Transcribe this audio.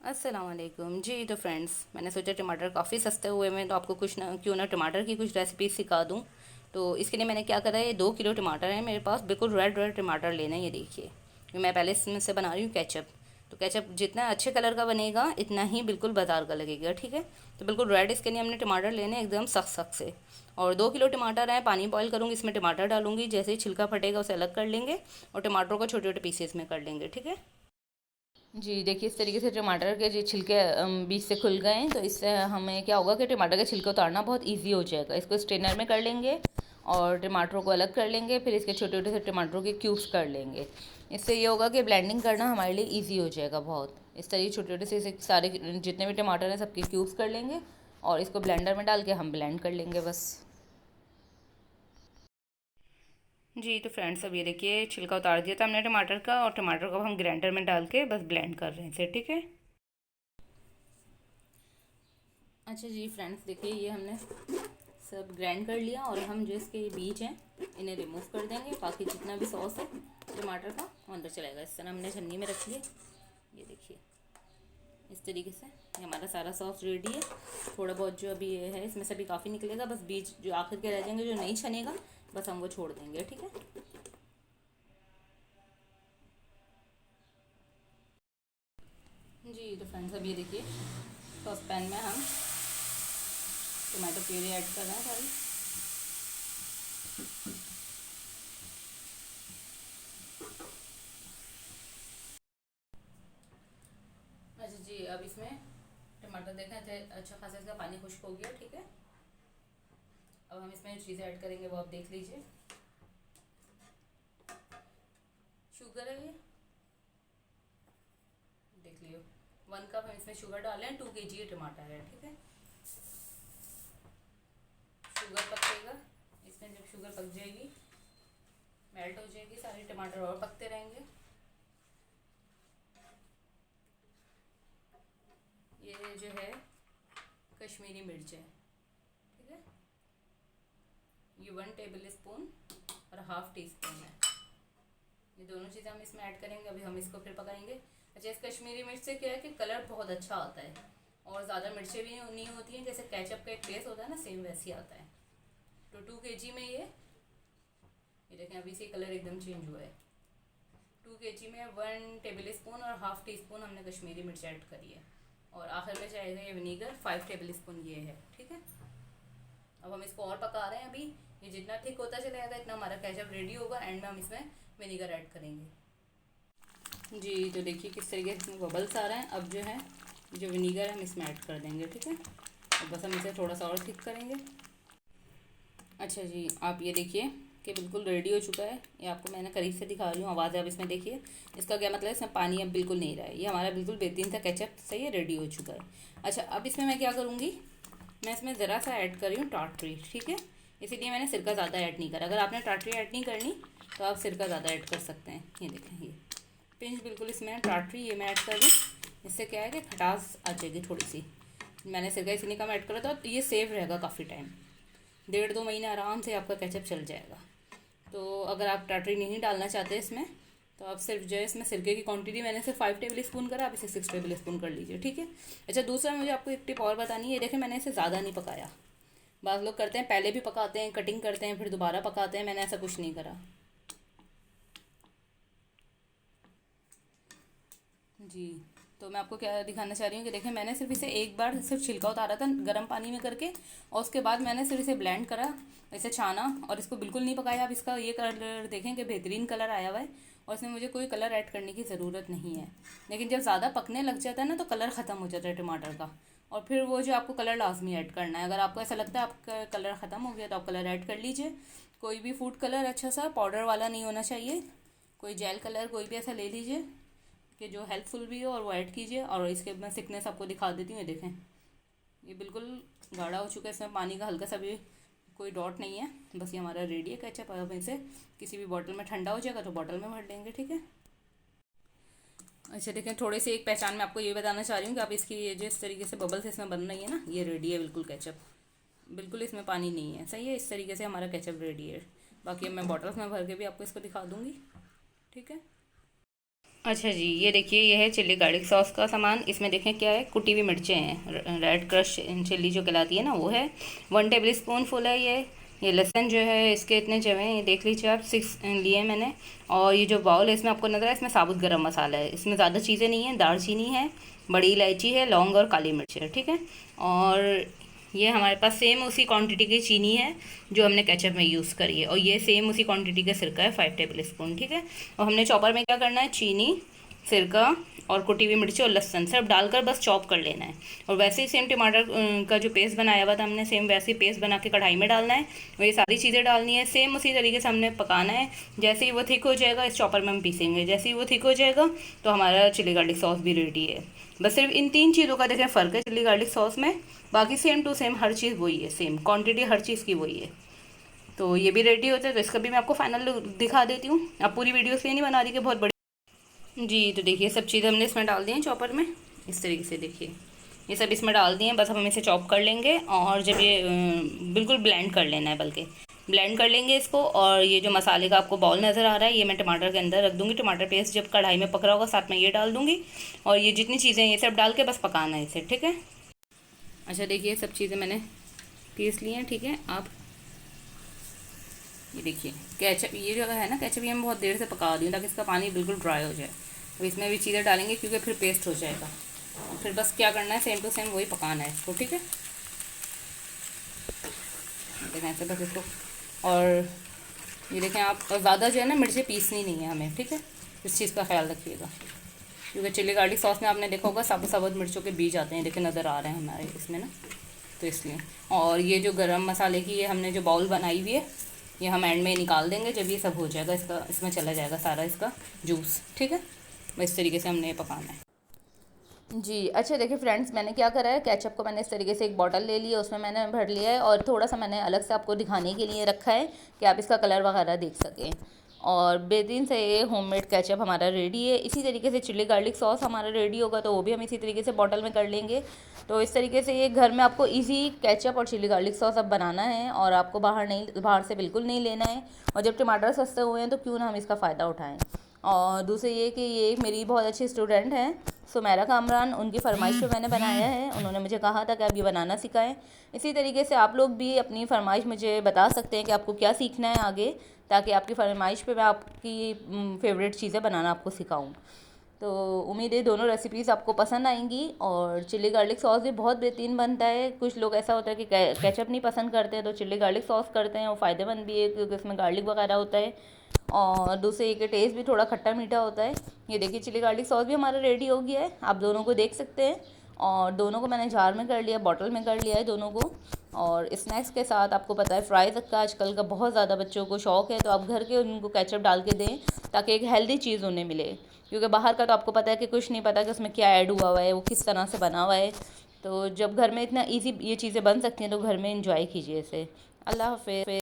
अस्सलाम वालेकुम जी। तो फ्रेंड्स, मैंने सोचा टमाटर काफ़ी सस्ते हुए में तो आपको कुछ ना क्यों ना टमाटर की कुछ रेसिपी सिखा दूं। तो इसके लिए मैंने क्या करा है, ये 2 किलो टमाटर है मेरे पास, बिल्कुल रेड रेड टमाटर लेना है। ये देखिए, मैं पहले इसमें से बना रही हूँ केचप। तो केचप जितना अच्छे कलर का बनेगा इतना ही बिल्कुल बाजार का लगेगा, ठीक है। तो बिल्कुल रेड इसके लिए हमने टमाटर लेने एकदम सख्त सख्त से। और 2 किलो टमाटर है, पानी बॉईल करूँगी, इसमें टमाटर डालूंगी, जैसे ही छिलका फटेगा उसे अलग कर लेंगे और टमाटरों को छोटे छोटे पीसेस में कर लेंगे, ठीक है। जी देखिए, इस तरीके से टमाटर के जो छिलके बीच से खुल गए हैं, तो इससे हमें क्या होगा कि टमाटर के छिलके उतारना बहुत इजी हो जाएगा। इसको स्ट्रेनर में कर लेंगे और टमाटरों को अलग कर लेंगे, फिर इसके छोटे छोटे से टमाटरों के क्यूब्स कर लेंगे। इससे ये होगा कि ब्लेंडिंग करना हमारे लिए ईजी हो जाएगा बहुत। इस तरीके छोटे छोटे से इसे सारे जितने भी टमाटर हैं सबके क्यूब्स कर लेंगे और इसको ब्लेंडर में डाल के हम ब्लेंड कर लेंगे बस। जी तो फ्रेंड्स, अब ये देखिए छिलका उतार दिया था हमने टमाटर का, और टमाटर को हम ग्राइंडर में डाल के बस ब्लेंड कर रहे हैं इसे, ठीक है। अच्छा जी फ्रेंड्स, देखिए ये हमने सब ग्राइंड कर लिया और हम जो इसके बीज हैं इन्हें रिमूव कर देंगे। बाकी जितना भी सॉस है टमाटर का वो अंदर चलेगा। इस तरह हमने छन्नी में रख लिया। ये देखिए, इस तरीके से ये हमारा सारा सॉस रेडी है। थोड़ा बहुत जो अभी ये है इसमें से भी काफ़ी निकलेगा, बस बीज जो आखिर के रह जाएंगे, जो नहीं छनेगा बस हम वो छोड़ देंगे, ठीक है। जी तो फ्रेंड्स, अब ये देखिए सॉस पैन में हम टमाटो प्यूरी ऐड कर रहे हैं सारी। अच्छा जी, अब इसमें टमाटर देखना थे, अच्छा खासा इसका पानी खुश्क हो गया, ठीक है। अब हम इसमें चीज़ें ऐड करेंगे वो आप देख लीजिए। शुगर है, ये देख लियो। 1 कप हम इसमें शुगर डालें, 2 kg टमाटर है, ठीक है। शुगर पकेगा, इसमें जब शुगर पक जाएगी, मेल्ट हो जाएगी, सारे टमाटर और पकते रहेंगे। ये जो है कश्मीरी मिर्च है, ठीक है। ये 1 टेबल स्पून और हाफ टी स्पून है। ये दोनों चीज़ें हम इसमें ऐड करेंगे। अभी हम इसको फिर पकाएंगे। अच्छा, इस कश्मीरी मिर्च से क्या है कि कलर बहुत अच्छा आता है और ज़्यादा मिर्चें भी नहीं होती हैं, जैसे केचप का एक टेस्ट होता है ना, सेम वैसे ही आता है। तो 2 kg में ये देखें अभी से कलर एकदम चेंज हुआ है। 2 kg में 1 टेबल स्पून और हाफ टी स्पून हमने कश्मीरी मिर्च ऐड करी है। और आखिर में जाएगा ये विनीगर, 5 टेबल स्पून ये है, ठीक है। अब हम इसको और पका रहे हैं। अभी ये जितना थिक होता चला जाएगा इतना हमारा केचप रेडी होगा। एंड में हम इसमें विनीगर ऐड करेंगे। जी तो देखिए किस तरीके से इसमें बबल्स आ रहे हैं। अब जो है जो विनीगर है हम इसमें ऐड कर देंगे, ठीक है। अब बस हम इसे थोड़ा सा और थिक करेंगे। अच्छा जी, आप ये देखिए कि बिल्कुल रेडी हो चुका है। ये आपको मैंने करीब से दिखा रही हूँ, आवाज़ आप इसमें देखिए। इसका क्या मतलब है, इसमें पानी अब बिल्कुल नहीं रहा है। ये हमारा बिल्कुल बेहतरीन सा केचप सही है, रेडी हो चुका है। अच्छा, अब इसमें मैं क्या करूँगी, मैं इसमें ज़रा सा ऐड कर रही हूँ टाटरी, ठीक है। इसीलिए मैंने सिरका ज़्यादा ऐड नहीं करा। अगर आपने टाटरी ऐड नहीं करनी तो आप सिरका ज़्यादा ऐड कर सकते हैं। ये देखें, ये पिंच बिल्कुल इसमें टाटरी ये मैं ऐड कर रही हूँ। इससे क्या है कि खटास आ जाएगी थोड़ी सी। मैंने सिरका इसीलिए कम ऐड करा था, तो ये सेव रहेगा काफ़ी टाइम। 1.5 महीने आराम से आपका केचप चल जाएगा। तो अगर आप टाटरी नहीं डालना चाहते इसमें, तो आप सिर्फ जो है इसमें सिरके की क्वांटिटी मैंने सिर्फ 5 टेबल स्पून करा, आप इसे 6 टेबल स्पून कर लीजिए, ठीक है। अच्छा, दूसरा मुझे आपको एक टिप और बतानी है। देखें, मैंने इसे ज़्यादा नहीं पकाया। बाज़ लोग करते हैं पहले भी पकाते हैं, कटिंग करते हैं, फिर दोबारा पकाते हैं। मैंने ऐसा कुछ नहीं करा। जी तो मैं आपको क्या दिखाना चाह रही हूँ कि देखें, मैंने सिर्फ इसे एक बार सिर्फ छिलका उतारा था गर्म पानी में करके, और उसके बाद मैंने सिर्फ इसे ब्लेंड करा, इसे छाना, और इसको बिल्कुल नहीं पकाया। अब इसका ये कलर देखें कि बेहतरीन कलर आया हुआ है, और इसमें मुझे कोई कलर ऐड करने की ज़रूरत नहीं है। लेकिन जब ज़्यादा पकने लग जाता है ना, तो कलर ख़त्म हो जाता है टमाटर का, और फिर वो जो आपको कलर लाजमी ऐड करना है। अगर आपको ऐसा लगता है आपका कलर ख़त्म हो गया तो आप कलर ऐड कर लीजिए। कोई भी फूड कलर अच्छा सा पाउडर वाला नहीं होना चाहिए, कोई जेल कलर कोई भी ऐसा ले लीजिए कि जो हेल्पफुल भी हो, और वो ऐड कीजिए। और इसके मैं थिकनेस आपको दिखा देती हूँ। ये देखें, ये बिल्कुल गाढ़ा हो चुका है, इसमें पानी का हल्का सा भी कोई डॉट नहीं है। बस ये हमारा रेडी है केचप। अब इसे किसी भी बॉटल में ठंडा हो जाएगा तो बॉटल में भर लेंगे, ठीक है। अच्छा देखें, थोड़ी सी एक पहचान में आपको ये बताना चाह रही हूँ कि आप इसकी ये जो इस तरीके से बबल्स इसमें बन रही है ना, ये रेडी है बिल्कुल केचप। बिल्कुल इसमें पानी नहीं है, सही है। इस तरीके से हमारा केचप रेडी है। बाकी अब मैं बॉटल्स में भर के भी आपको इसको दिखा दूँगी, ठीक है। अच्छा जी, ये देखिए, ये है चिल्ली गार्लिक सॉस का सामान। इसमें देखें क्या है, कुटी हुई मिर्चें हैं, रेड क्रश चिल्ली जो कहलाती है ना, वो है। 1 टेबल स्पून फुल है ये लहसुन जो है इसके इतने जो हैं, ये देख लीजिए आप, 6 लिए मैंने। और ये जो बाउल है इसमें आपको नजर है, इसमें साबुत गरम मसाला है। इसमें ज़्यादा चीज़ें नहीं है, दालचीनी है, बड़ी इलायची है, लौंग और काली मिर्च है, ठीक है। और ये हमारे पास सेम उसी क्वांटिटी की चीनी है जो हमने केचप में यूज़ करी है, और ये सेम उसी क्वांटिटी का सिरका है, 5 टेबल स्पून, ठीक है। और हमने चॉपर में क्या करना है, चीनी, सिरका और कुटी हुई मिर्ची और लहसुन सब डालकर बस चॉप कर लेना है। और वैसे ही सेम टमाटर का जो पेस्ट बनाया हुआ था हमने, सेम वैसे ही पेस्ट बना के कढ़ाई में डालना है, और ये सारी चीज़ें डालनी है, सेम उसी तरीके से हमने पकाना है। जैसे ही वो थिक हो जाएगा, इस चॉपर में हम पीसेंगे, जैसे ही वो थिक हो जाएगा तो हमारा चिली गार्लिक सॉस भी रेडी है। बस सिर्फ इन 3 चीज़ों का देखें फ़र्क है चिली गार्लिक सॉस में, बाकी सेम टू सेम हर चीज़ वही है, सेम क्वान्टिटी हर चीज़ की वही है। तो ये भी रेडी होता है, तो इसका भी मैं आपको फाइनल लुक दिखा देती हूँ। अब पूरी वीडियो इसलिए नहीं बना रही कि बहुत बड़ी जी। तो देखिए, सब चीज़ें हमने इसमें डाल दी हैं चॉपर में, इस तरीके से देखिए, ये सब इसमें डाल दिए हैं। बस अब हम इसे चॉप कर लेंगे, और जब ये बिल्कुल ब्लेंड कर लेना है, बल्कि ब्लेंड कर लेंगे इसको। और ये जो मसाले का आपको बाउल नज़र आ रहा है, ये मैं टमाटर के अंदर रख दूँगी। टमाटर पेस्ट जब कढ़ाई में पक रहा होगा, साथ में ये डाल दूँगी, और ये जितनी चीज़ें ये सब डाल के बस पकाना है इसे, ठीक है। अच्छा देखिए, सब चीज़ें मैंने पीस ली हैं, ठीक है। आप ये देखिए, केचप ये जो है ना, केचप ये मैं बहुत देर से पका रही हूँ ताकि इसका पानी बिल्कुल ड्राई हो जाए। तो इसमें भी चीज़ें डालेंगे क्योंकि फिर पेस्ट हो जाएगा, और फिर बस क्या करना है, सेम टू सेम वही पकाना है इसको, ठीक है। देखें ऐसे बस इसको, और ये देखें आप, ज़्यादा जो है ना मिर्चें पीसनी नहीं है हमें, ठीक है। इस चीज़ का ख्याल रखिएगा, क्योंकि चिली गार्लिक सॉस में आपने देखा होगा साबुत साबुत मिर्चों के बीज आते हैं, देखे नज़र आ रहे हैं हमारे इसमें ना, तो इसलिए। और ये जो गरम मसाले की ये हमने जो बाउल बनाई हुई है, ये हम एंड में निकाल देंगे जब ये सब हो जाएगा, इसका इसमें चला जाएगा सारा इसका जूस, ठीक है। इस तरीके से हमने ये पकाना है जी। अच्छा देखिए फ्रेंड्स, मैंने क्या करा है, केचप को मैंने इस तरीके से एक बॉटल ले लिया, उसमें मैंने भर लिया है, और थोड़ा सा मैंने अलग से आपको दिखाने के लिए रखा है कि आप इसका कलर वगैरह देख सकें। और बेहतरीन से ये होममेड केचप हमारा रेडी है। इसी तरीके से चिल्ली गार्लिक सॉस हमारा रेडी होगा, तो वो भी हम इसी तरीके से बॉटल में कर लेंगे। तो इस तरीके से ये घर में आपको इजी केचप और चिल्ली गार्लिक सॉस अब बनाना है, और आपको बाहर से बिल्कुल नहीं लेना है। और जब टमाटर सस्ते हुए हैं तो क्यों ना हम इसका फ़ायदा उठाएँ। और दूसरे ये कि ये मेरी बहुत अच्छी स्टूडेंट हैं सुमेरा कामरान, उनकी फरमाइश पे मैंने बनाया है। उन्होंने मुझे कहा था कि आप ये बनाना सिखाएं। इसी तरीके से आप लोग भी अपनी फरमाइश मुझे बता सकते हैं कि आपको क्या सीखना है आगे, ताकि आपकी फरमाइश पे मैं आपकी फेवरेट चीज़ें बनाना आपको सिखाऊं। तो उम्मीद है दोनों रेसिपीज़ आपको पसंद आएंगी। और चिल्ली गार्लिक सॉस भी बहुत बेहतरीन बनता है। कुछ लोग ऐसा होता है कि केचप नहीं पसंद करते हैं, तो चिल्ली गार्लिक सॉस करते हैं, वो फ़ायदेमंद भी है क्योंकि उसमें गार्लिक वगैरह होता है। और दूसरे ये टेस्ट भी थोड़ा खट्टा मीठा होता है। ये देखिए, चिली गार्लिक सॉस भी हमारा रेडी हो गया है, आप दोनों को देख सकते हैं। और दोनों को मैंने जार में कर लिया, बॉटल में कर लिया है दोनों को। और स्नैक्स के साथ आपको पता है फ्राइज़ का आजकल का बहुत ज़्यादा बच्चों को शौक़ है, तो आप घर के उनको केचप डाल के दें ताकि एक हेल्दी चीज़ उन्हें मिले। क्योंकि बाहर का तो आपको पता है कि कुछ नहीं पता कि उसमें क्या ऐड हुआ है, वो किस तरह से बना हुआ है। तो जब घर में इतना ईजी ये चीज़ें बन सकती हैं तो घर में इंजॉय कीजिए इसे। अल्लाह हाफ़िज़।